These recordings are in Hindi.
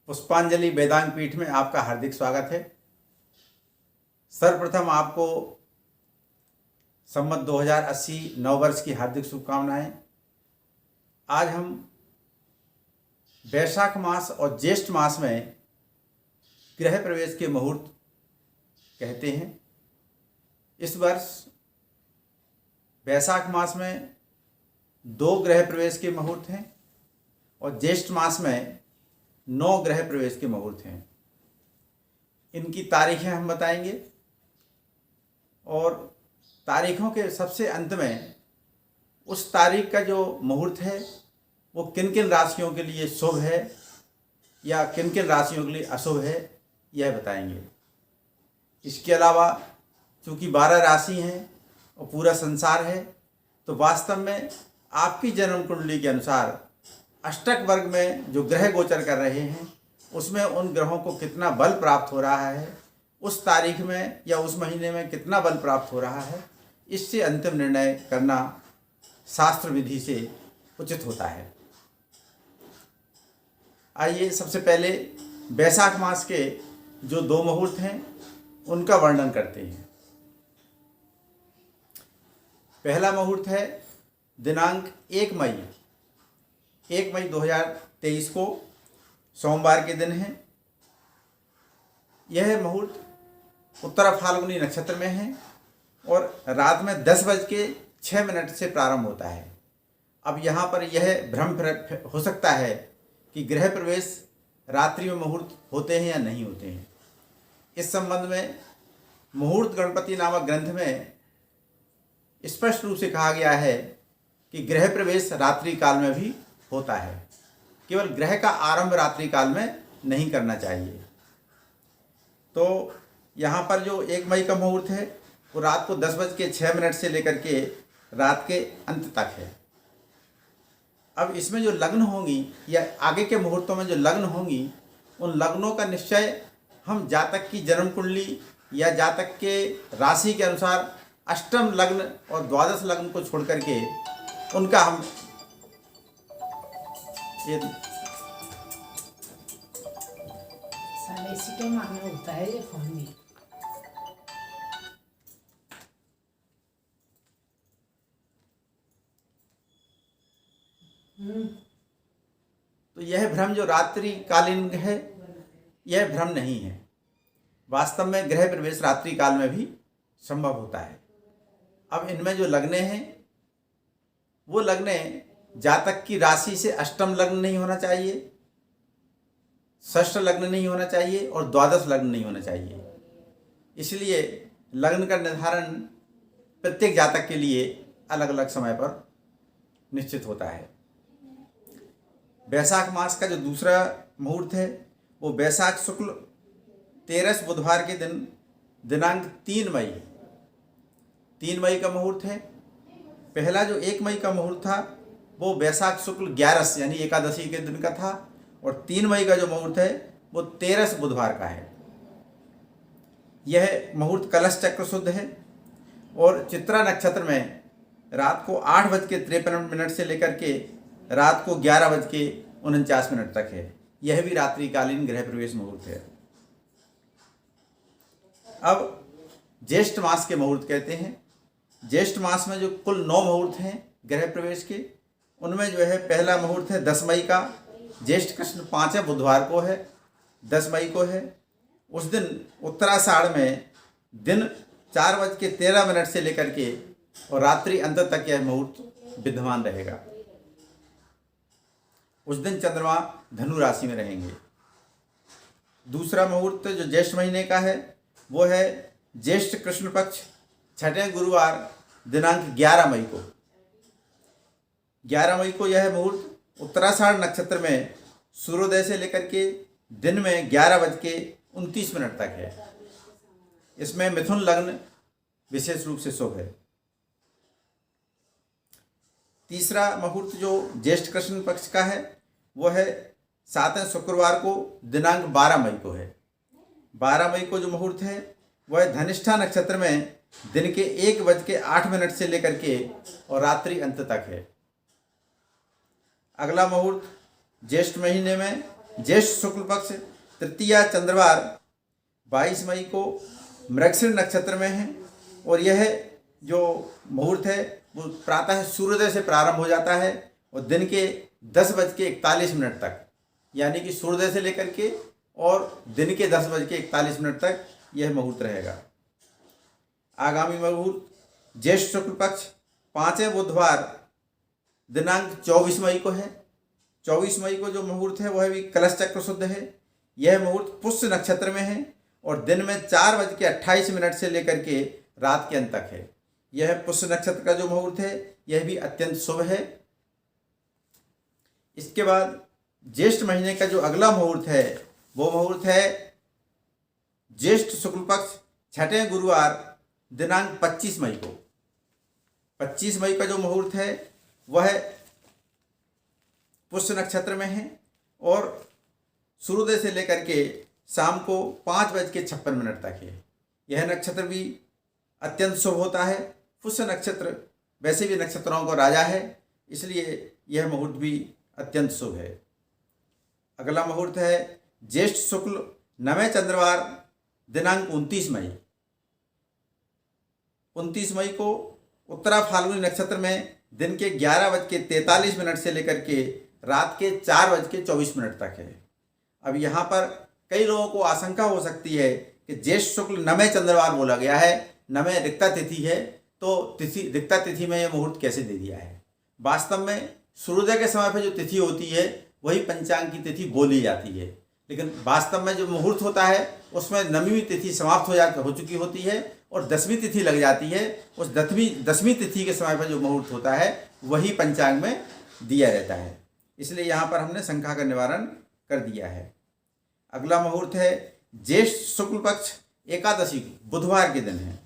पुष्पांजलि वेदांग पीठ में आपका हार्दिक स्वागत है। सर्वप्रथम आपको संवत 2080 नववर्ष की हार्दिक शुभकामनाएं। आज हम वैशाख मास और ज्येष्ठ मास में गृह प्रवेश के मुहूर्त कहते हैं। इस वर्ष वैशाख मास में 2 गृह प्रवेश के मुहूर्त हैं और ज्येष्ठ मास में 9 गृह प्रवेश के मुहूर्त हैं। इनकी तारीखें हम बताएंगे और तारीखों के सबसे अंत में उस तारीख का जो मुहूर्त है वो किन किन राशियों के लिए शुभ है या किन किन राशियों के लिए अशुभ है, यह बताएंगे। इसके अलावा चूँकि 12 राशि हैं और पूरा संसार है, तो वास्तव में आपकी जन्म कुंडली के अनुसार अष्टक वर्ग में जो ग्रह गोचर कर रहे हैं उसमें उन ग्रहों को कितना बल प्राप्त हो रहा है, उस तारीख में या उस महीने में कितना बल प्राप्त हो रहा है, इससे अंतिम निर्णय करना शास्त्र विधि से उचित होता है। आइए सबसे पहले वैशाख मास के जो 2 मुहूर्त हैं उनका वर्णन करते हैं। पहला मुहूर्त है दिनांक 1 मई 2023 को सोमवार के दिन है। यह मुहूर्त उत्तरा फाल्गुनी नक्षत्र में है और रात में 10:06 से प्रारंभ होता है। अब यहाँ पर यह भ्रम हो सकता है कि गृह प्रवेश रात्रि में मुहूर्त होते हैं या नहीं होते हैं। इस संबंध में मुहूर्त गणपति नामक ग्रंथ में स्पष्ट रूप से कहा गया है कि गृह प्रवेश रात्रि काल में भी होता है, केवल ग्रह का आरंभ रात्रि काल में नहीं करना चाहिए। तो यहाँ पर जो 1 मई का मुहूर्त है वो रात को 10:06 से लेकर के रात के अंत तक है। अब इसमें जो लग्न होंगी या आगे के मुहूर्तों में जो लग्न होंगी, उन लग्नों का निश्चय हम जातक की जन्म कुंडली या जातक के राशि के अनुसार अष्टम लग्न और द्वादश लग्न को छोड़ करके उनका हम ये साले इसी के मामला होता है ये फोन में। तो यह भ्रम जो रात्रि कालीन है, यह भ्रम नहीं है। वास्तव में गृह प्रवेश रात्रि काल में भी संभव होता है। अब इनमें जो लग्ने हैं वो लग्ने जातक की राशि से अष्टम लग्न नहीं होना चाहिए, षष्ठ लग्न नहीं होना चाहिए और द्वादश लग्न नहीं होना चाहिए। इसलिए लग्न का निर्धारण प्रत्येक जातक के लिए अलग अलग समय पर निश्चित होता है। वैशाख मास का जो दूसरा मुहूर्त है वो वैशाख शुक्ल 13 बुधवार के दिन दिनांक 3 मई का मुहूर्त है। पहला जो 1 मई का मुहूर्त था वो वैशाख शुक्ल 11 यानी एकादशी के दिन का था और 3 मई का जो मुहूर्त है वो 13 बुधवार का है। यह मुहूर्त कलश चक्र शुद्ध है और चित्रा नक्षत्र में रात को 8:53 से लेकर के रात को 11:49 तक है। यह भी रात्रिकालीन गृह प्रवेश मुहूर्त है। अब ज्येष्ठ मास के मुहूर्त कहते हैं। ज्येष्ठ मास में जो कुल 9 मुहूर्त हैं गृह प्रवेश के, उनमें जो है पहला मुहूर्त है 10 मई का। ज्येष्ठ कृष्ण 5 बुधवार को है, 10 मई को है। उस दिन उत्तराषाढ़ में दिन 4:13 से लेकर के और रात्रि अंत तक यह मुहूर्त विद्यमान रहेगा। उस दिन चंद्रमा धनु राशि में रहेंगे। दूसरा मुहूर्त जो ज्येष्ठ महीने का है वो है ज्येष्ठ कृष्ण पक्ष 6ठे गुरुवार दिनांक 11 मई को। 11 मई को यह मुहूर्त उत्तराषाढ़ नक्षत्र में सूर्योदय से लेकर के दिन में 11:29 तक है। इसमें मिथुन लग्न विशेष रूप से शुभ है। तीसरा मुहूर्त जो ज्येष्ठ कृष्ण पक्ष का है वो है 7 शुक्रवार को दिनांक 12 मई को है। 12 मई को जो मुहूर्त है वह धनिष्ठा नक्षत्र में दिन के 1:08 से लेकर के और रात्रि अंत तक है। अगला मुहूर्त ज्येष्ठ महीने में ज्येष्ठ शुक्ल पक्ष तृतीया चंद्रवार 22 मई को मृगशिर नक्षत्र में है। और यह जो मुहूर्त है वो प्रातः सूर्योदय से प्रारंभ हो जाता है और दिन के 10:41 तक, यानी कि सूर्योदय से लेकर के और दिन के 10:41 तक यह मुहूर्त रहेगा। आगामी मुहूर्त ज्येष्ठ शुक्ल पक्ष 5वें बुधवार दिनांक 24 मई को है। 24 मई को जो मुहूर्त है वह भी कलश चक्र शुद्ध है। यह मुहूर्त पुष्य नक्षत्र में है और दिन में 4:28 से लेकर के रात के अंत तक है। यह पुष्य नक्षत्र का जो मुहूर्त है यह भी अत्यंत शुभ है। इसके बाद ज्येष्ठ महीने का जो अगला मुहूर्त है वो मुहूर्त है ज्येष्ठ शुक्ल पक्ष 6वें गुरुवार दिनांक 25 मई को। 25 मई का जो मुहूर्त है वह पुष्य नक्षत्र में है और सूर्योदय से लेकर के शाम को 5:56 तक है। यह नक्षत्र भी अत्यंत शुभ होता है। पुष्य नक्षत्र वैसे भी नक्षत्रों का राजा है, इसलिए यह मुहूर्त भी अत्यंत शुभ है। अगला मुहूर्त है ज्येष्ठ शुक्ल 9वें चंद्रवार दिनांक 29 मई। 29 मई को उत्तरा फाल्गुनी नक्षत्र में दिन के 11:43 से लेकर के रात के 4:24 तक है। अब यहाँ पर कई लोगों को आशंका हो सकती है कि ज्येष्ठ शुक्ल 9वें चंद्रवार बोला गया है, 9वें रिक्ता तिथि है, तो रिक्ता तिथि में यह मुहूर्त कैसे दे दिया है। वास्तव में सूर्योदय के समय पर जो तिथि होती है वही पंचांग की तिथि बोली जाती है, लेकिन वास्तव में जो मुहूर्त होता है उसमें 9वीं तिथि समाप्त हो चुकी होती है और 10वीं तिथि लग जाती है। उस 10वीं तिथि के समय पर जो मुहूर्त होता है वही पंचांग में दिया रहता है, इसलिए यहाँ पर हमने शंका का निवारण कर दिया है। अगला मुहूर्त है ज्येष्ठ शुक्ल पक्ष एकादशी बुधवार के दिन है,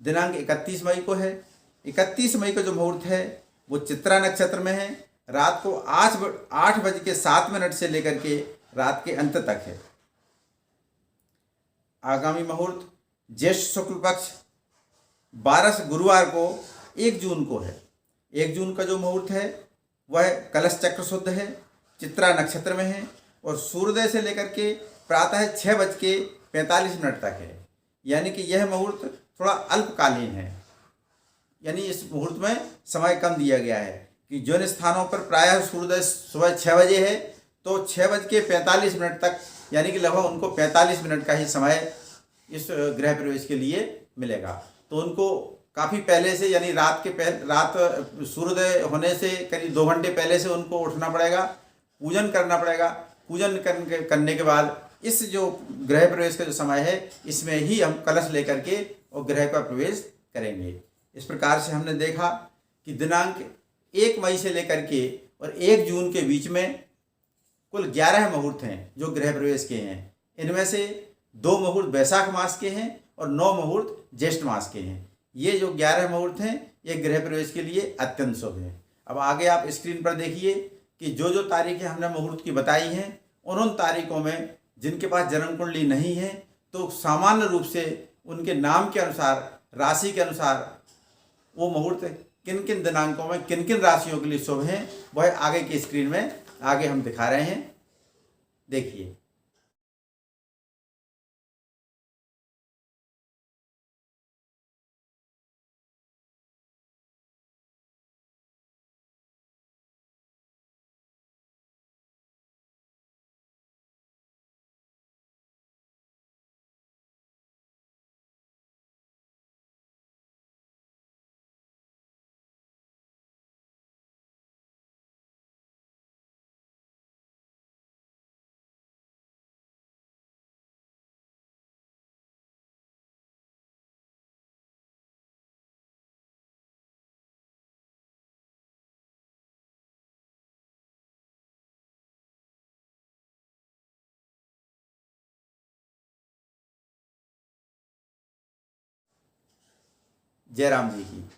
दिनांक 31 मई को है। 31 मई का जो मुहूर्त है वो चित्रा नक्षत्र में है। रात को 8:07 से लेकर के रात के अंत तक है। आगामी मुहूर्त ज्येष्ठ शुक्ल पक्ष 12 गुरुवार को 1 जून को है। 1 जून का जो मुहूर्त है वह कलश चक्र शुद्ध है, चित्रा नक्षत्र में है और सूर्योदय से लेकर के प्रातः 6:45 तक है, यानी कि यह मुहूर्त थोड़ा अल्पकालीन है। यानी इस मुहूर्त में समय कम दिया गया है कि जिन स्थानों पर प्रायः सूर्योदय सुबह 6 बजे है तो 6:45 तक, यानी कि लगभग उनको 45 मिनट का ही समय इस गृह प्रवेश के लिए मिलेगा। तो उनको काफ़ी पहले से, यानी रात सूर्योदय होने से करीब 2 घंटे पहले से उनको उठना पड़ेगा, पूजन करना पड़ेगा। पूजन करने के बाद इस जो गृह प्रवेश का जो समय है इसमें ही हम कलश लेकर के और गृह का प्रवेश करेंगे। इस प्रकार से हमने देखा कि दिनांक 1 मई से लेकर के और 1 जून के बीच में कुल 11 मुहूर्त हैं जो गृह प्रवेश के हैं। इनमें से 2 मुहूर्त वैशाख मास के हैं और 9 मुहूर्त ज्येष्ठ मास के हैं। ये जो 11 मुहूर्त हैं ये गृह प्रवेश के लिए अत्यंत शुभ है। अब आगे आप स्क्रीन पर देखिए कि जो तारीखें हमने मुहूर्त की बताई हैं उन तारीखों में जिनके पास जन्म कुंडली नहीं है तो सामान्य रूप से उनके नाम के अनुसार, राशि के अनुसार वो मुहूर्त किन किन दिनांकों में किन किन राशियों के लिए शुभ हैं वह आगे की स्क्रीन में आगे हम दिखा रहे हैं, देखिए। जय राम जी की।